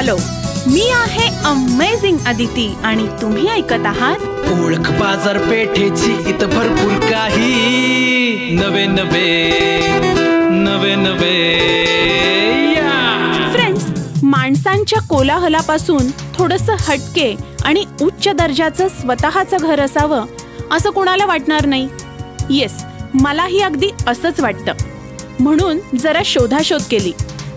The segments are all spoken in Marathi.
हॅलो, मी आहे अमेझिंग अदिती आणि तुम्ही ऐकत आहात ओळख बाजारपेठेची इथं भरपूर काही नवे नवे फ्रेंड्स, माणसांच्या कोलाहलापासून थोडंसं हटके आणि उच्च दर्जाचं स्वतःचं घर असावं असं कोणाला वाटणार नाही. येस, मलाही अगदी असंच वाटतं. म्हणून जरा शोधाशोध केली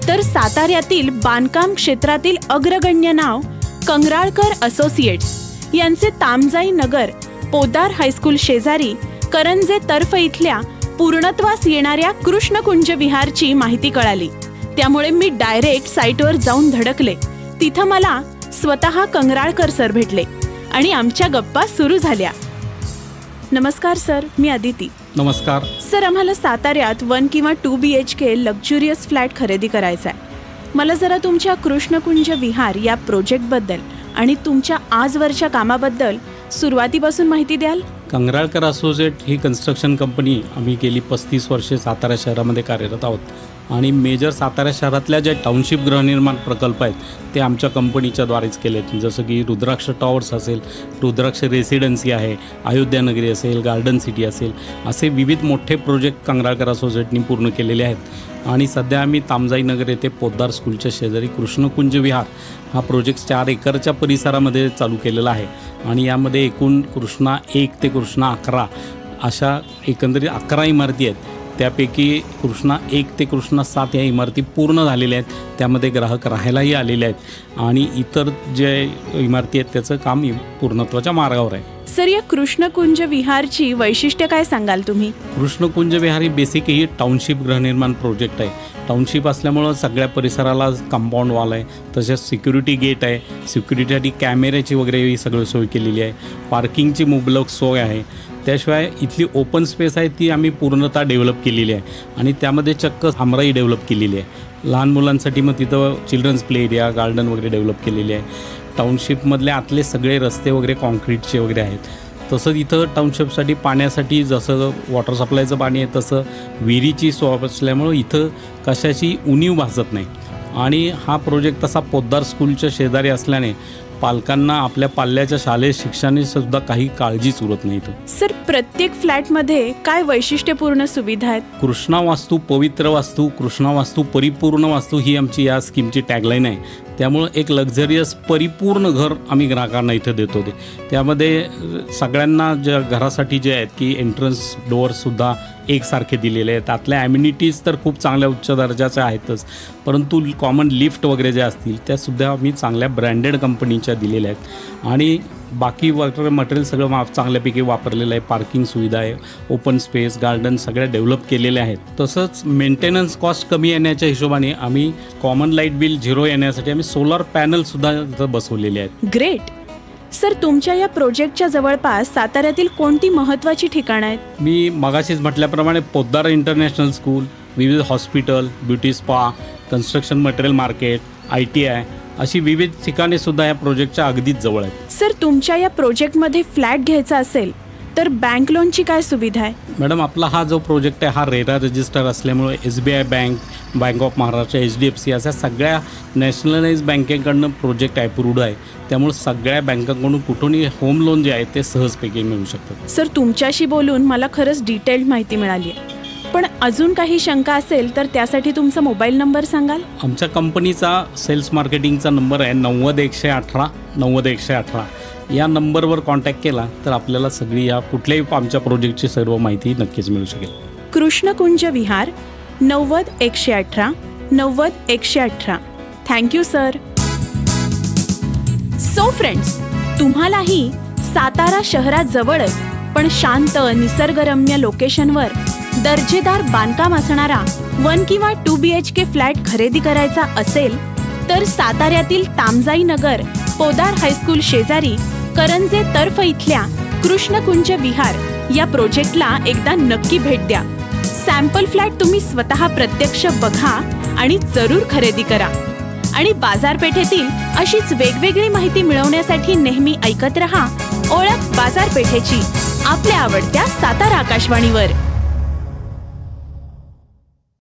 तर साताऱ्यातील बांधकाम क्षेत्रातील अग्रगण्य नाव कंगराळकर असोसिएट्स यांचे तामजाई नगर पोद्दार हायस्कूल शेजारी करंजे तर्फ इथल्या पूर्णत्वास येणाऱ्या कृष्णकुंज विहारची माहिती कळाली. त्यामुळे मी डायरेक्ट साईटवर जाऊन धडकले. तिथं मला स्वतः कंगराळकर सर भेटले आणि आमच्या गप्पा सुरू झाल्या. नमस्कार सर, मी अदिती. नमस्कार सर, आम्हाला साताऱ्यात 1 किंवा 2 BHK लक्झुरियस फ्लॅट खरेदी करायचा आहे. मला जरा तुमच्या कृष्णकुंज विहार या प्रोजेक्टबद्दल आणि तुमच्या आजवरच्या कामाबद्दल सुरुवातीपासून माहिती द्याल? कंगराळकर असोसिएट ही कन्स्ट्रक्शन कंपनी आम्ही गेली 35 वर्षे सातारा शहरामध्ये कार्यरत आहोत आणि मेजर सातारा शहरातल्या ज्या टाउनशिप गृहनिर्माण प्रकल्प आहेत ते आमच्या कंपनीच्या द्वारेच केले आहेत. जसं की रुद्राक्ष टॉवर्स असेल, रुद्राक्ष रेसिडेन्सी आहे, अयोध्या नगरी असेल, गार्डन सिटी असेल, असे विविध मोठे प्रोजेक्ट कंगराळकर असोसिएटनी पूर्ण केलेले आहेत. आणि सध्या आम्ही तामजाई नगर येथे पोद्दार स्कूलच्या शेजारी कृष्णकुंज विहार हा प्रोजेक्ट 4 एकरच्या परिसरामध्ये चालू केलेला आहे. आणि यामध्ये एकूण कृष्णा 1 ते कृष्णा 11 अशा एकंदरीत 11 इमारती आहेत. त्यापैकी कृष्णा 1 ते कृष्णा 7 या इमारती पूर्ण झालेल्या आहेत. त्यामध्ये ग्राहक राहायलाही आलेले आहेत आणि इतर जे इमारती आहेत त्याचं काम पूर्णत्वाच्या मार्गावर आहे. सर, या कृष्णकुंज विहारची वैशिष्ट्य काय सांगाल तुम्ही? कृष्णकुंज विहार ही बेसिक ही टाउनशिप गृहनिर्माण प्रोजेक्ट आहे. टाउनशिप असल्यामुळं सगळ्या परिसराला कंपाऊंड वॉल आहे, तसेच सिक्युरिटी गेट आहे, सिक्युरिटीसाठी कॅमेऱ्याची वगैरे ही सगळी सोय केलेली आहे, पार्किंगची मुबलक सोय आहे. त्याशिवाय इथली ओपन स्पेस आहे ती आम्ही पूर्णतः डेव्हलप केलेली आहे आणि त्यामध्ये चक्क आमराई डेव्हलप केलेली आहे. लहान मुलांसाठी मग तिथं चिल्ड्रन्स प्ले एरिया, गार्डन वगैरे डेव्हलप केलेले आहे. टाउनशिपमधले आतले सगळे रस्ते वगैरे कॉन्क्रीटचे वगैरे आहेत. तसंच इथं टाउनशिपसाठी पाण्यासाठी जसं वॉटर सप्लायचं पाणी आहे तसं विहिरीची सोय असल्यामुळं इथं कशाची उणीव भासत नाही. आणि हा प्रोजेक्ट तसा पोद्दार स्कूलच्या शेजारी असल्याने पालकांना आपल्या पाल्याच्या शालेय शिक्षणाची काही काळजीच उरत नाही. सर, प्रत्येक फ्लॅटमध्ये काय वैशिष्ट्यपूर्ण सुविधा आहेत? कृष्णा वास्तू पवित्र वास्तू, कृष्णा वास्तू परिपूर्ण वास्तू ही आमची या स्कीमची टॅगलाईन आहे. त्यामुळं एक लक्झरियस परिपूर्ण घर आम्ही ग्राहकांना इथं देतो. त्यामध्ये सगळ्यांना ज्या घरासाठी जे आहेत की एंट्रन्स डोअरसुद्धा एकसारखे दिलेले आहेत. त्यातल्या ॲम्युनिटीज तर खूप चांगल्या उच्च दर्जाच्या आहेतच, परंतु कॉमन लिफ्ट वगैरे ज्या असतील त्यासुद्धा आम्ही चांगल्या ब्रँडेड कंपनीच्या दिलेल्या आहेत. आणि बाकी वॉटर मटेरियल सगळं चांगल्यापैकी वापरलेलं आहे. पार्किंग सुविधा आहे, ओपन स्पेस, गार्डन सगळ्या डेव्हलप केलेल्या आहेत. तसंच मेंटेनन्स कॉस्ट कमी येण्याच्या हिशोबाने आम्ही कॉमन लाईट बिल 0 येण्यासाठी आम्ही सोलर पॅनलसुद्धा इथं बसवलेले आहेत. ग्रेट. सर, तुमच्या या प्रोजेक्टच्या जवळपास साताऱ्यातील कोणती महत्त्वाची ठिकाणं आहेत? मी मगाशीच म्हटल्याप्रमाणे पोद्दार इंटरनॅशनल स्कूल, विविध hospital, beauty spa, construction material market, ITI अशी विविध ठिकाणे सुद्धा या प्रोजेक्टच्या अगदीच जवळ आहेत. सर, तुमच्या या प्रोजेक्टमध्ये फ्लॅट घ्यायचा असेल तर बँक लोनची काय सुविधा आहे? मॅडम, आपला हा जो प्रोजेक्ट आहे हा रेरा रजिस्टर असल्यामुळे SBI bank, bank of Maharashtra, HDFC अशा सगळ्या नॅशनलाइज बँकेकडनं प्रोजेक्ट अप्रूव्ड आहे. त्यामुळे सगळ्या बँकांकडून कुठूनही होम लोन जे आहे ते सहजपैकी मिळू शकतात. सर, तुमच्याशी बोलून मला खरंच डिटेल्ड माहिती मिळाली आहे. पण अजून काही शंका असेल तर त्यासाठी तुमचा मोबाईल नंबर सांगाल? आमच्या कंपनीचा सेल्स मार्केटिंगचा नंबर आहे 90 118. या नंबरवर कॉन्टॅक्ट केला तर आपल्याला सगळी या कुठल्याही आमच्या प्रोजेक्टची सर्व माहिती नक्कीच मिळू शकेल. कृष्णकुंज विहार 90 थँक्यू सर. सो फ्रेंड्स, तुम्हालाही सातारा शहराजवळच पण शांत निसर्गरम्य लोकेशनवर दर्जेदार बांधकाम असणारा 1 किंवा 2 BHK फ्लॅट खरेदी करायचा असेल तर साताऱ्यातील तामजाई नगर पोद्दार हायस्कूल शेजारी करंजे तर्फ इथल्या कृष्णकुंज विहार या प्रोजेक्टला एकदा नक्की भेट द्या. सॅम्पल फ्लॅट तुम्ही स्वतः प्रत्यक्ष बघा आणि जरूर खरेदी करा. आणि बाजारपेठेतील अशीच वेगवेगळी माहिती मिळवण्यासाठी नेहमी ऐकत रहा ओळख बाजारपेठेची, आपल्या आवडत्या सातारा आकाशवाणीवर.